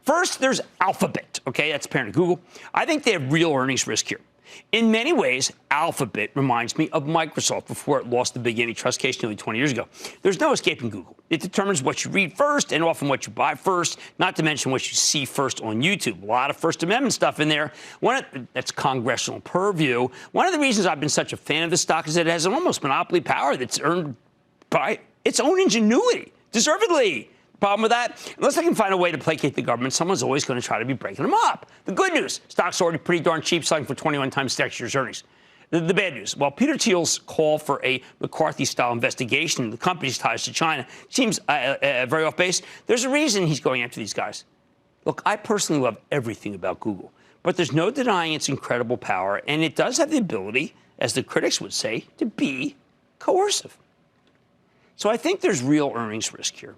First, there's Alphabet. Okay, that's parent of Google. I think they have real earnings risk here. In many ways, Alphabet reminds me of Microsoft before it lost the big antitrust case nearly 20 years ago. There's no escaping Google. It determines what you read first and often what you buy first, not to mention what you see first on YouTube. A lot of First Amendment stuff in there. That's congressional purview. One of the reasons I've been such a fan of this stock is that it has an almost monopoly power that's earned by its own ingenuity, deservedly. Problem with that? Unless they can find a way to placate the government, someone's always going to try to be breaking them up. The good news, stock's already pretty darn cheap, selling for 21 times next year's earnings. The bad news, while Peter Thiel's call for a McCarthy-style investigation into the company's ties to China seems very off base, there's a reason he's going after these guys. Look, I personally love everything about Google, but there's no denying its incredible power, and it does have the ability, as the critics would say, to be coercive. So I think there's real earnings risk here.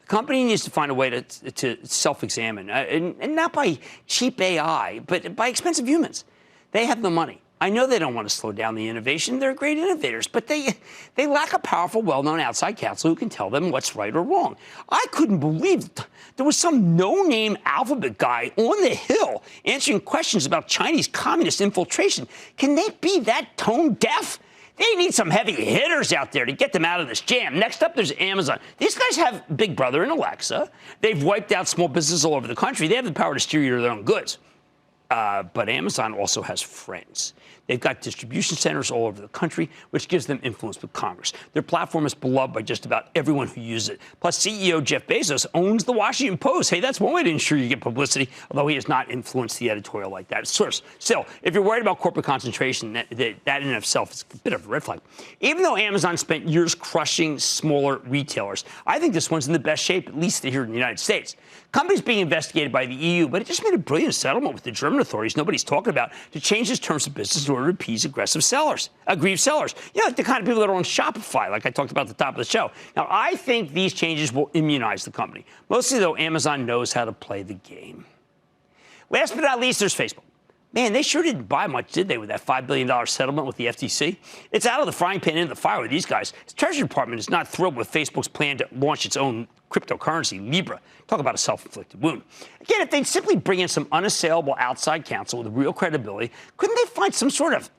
Company needs to find a way to self-examine, and not by cheap AI, but by expensive humans. They have the money. I know they don't want to slow down the innovation. They're great innovators, but they lack a powerful, well-known outside counsel who can tell them what's right or wrong. I couldn't believe there was some no-name Alphabet guy on the Hill answering questions about Chinese communist infiltration. Can they be that tone deaf? They need some heavy hitters out there to get them out of this jam. Next up, there's Amazon. These guys have Big Brother and Alexa. They've wiped out small businesses all over the country. They have the power to steer you to their own goods. But Amazon also has friends. They've got distribution centers all over the country, which gives them influence with Congress. Their platform is beloved by just about everyone who uses it. Plus, CEO Jeff Bezos owns the Washington Post. Hey, that's one way to ensure you get publicity, although he has not influenced the editorial like that. Source. Still, if you're worried about corporate concentration, that in and of itself is a bit of a red flag. Even though Amazon spent years crushing smaller retailers, I think this one's in the best shape, at least here in the United States. Company's being investigated by the EU, but it just made a brilliant settlement with the German authorities nobody's talking about to change its terms of business in order to appease aggrieved sellers. You know, like the kind of people that are on Shopify, like I talked about at the top of the show. Now, I think these changes will immunize the company. Mostly, though, Amazon knows how to play the game. Last but not least, there's Facebook. Man, they sure didn't buy much, did they, with that $5 billion settlement with the FTC? It's out of the frying pan into the fire with these guys. The Treasury Department is not thrilled with Facebook's plan to launch its own cryptocurrency, Libra. Talk about a self-inflicted wound. Again, if they'd simply bring in some unassailable outside counsel with real credibility, couldn't they find some sort of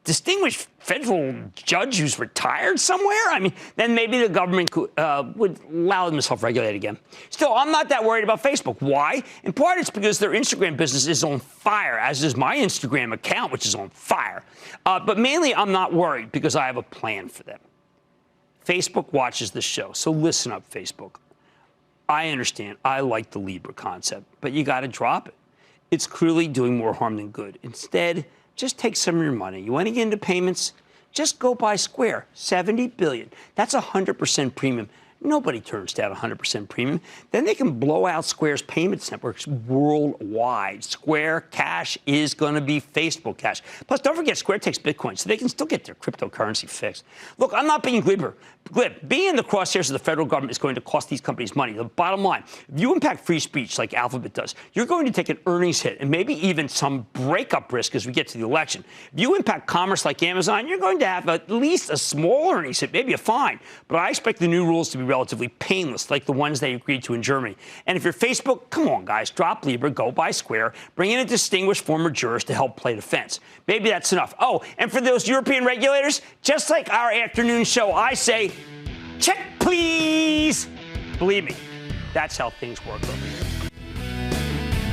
distinguished federal judge who's retired somewhere? I mean, then maybe the government would allow them to self-regulate again. Still, I'm not that worried about Facebook. Why? In part, it's because their Instagram business is on fire, as is my Instagram account, which is on fire. But mainly, I'm not worried because I have a plan for them. Facebook watches the show, so listen up, Facebook. I understand. I like the Libra concept, but you got to drop it. It's clearly doing more harm than good. Instead, just take some of your money. You want to get into payments? Just go buy Square, $70 billion. That's 100% premium. Nobody turns down 100% premium. Then they can blow out Square's payments networks worldwide. Square Cash is going to be Facebook Cash. Plus, don't forget, Square takes Bitcoin, so they can still get their cryptocurrency fixed. Look, I'm not being glib. Being in the crosshairs of the federal government is going to cost these companies money. The bottom line, if you impact free speech like Alphabet does, you're going to take an earnings hit and maybe even some breakup risk as we get to the election. If you impact commerce like Amazon, you're going to have at least a small earnings hit, maybe a fine. But I expect the new rules to be relatively painless, like the ones they agreed to in Germany. And if you're Facebook, come on, guys, drop Libra, go buy Square, bring in a distinguished former jurist to help play defense. Maybe that's enough. Oh, and for those European regulators, just like our afternoon show, I say, check, please. Believe me, that's how things work over here.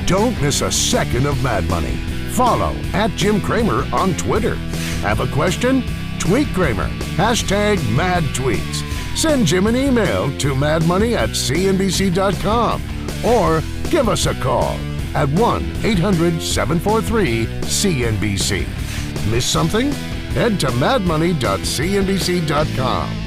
Don't miss a second of Mad Money. Follow @Jim Cramer on Twitter. Have a question? Tweet Cramer. #MadTweets. Send Jim an email to madmoney@cnbc.com or give us a call at 1-800-743-CNBC. Miss something? Head to madmoney.cnbc.com.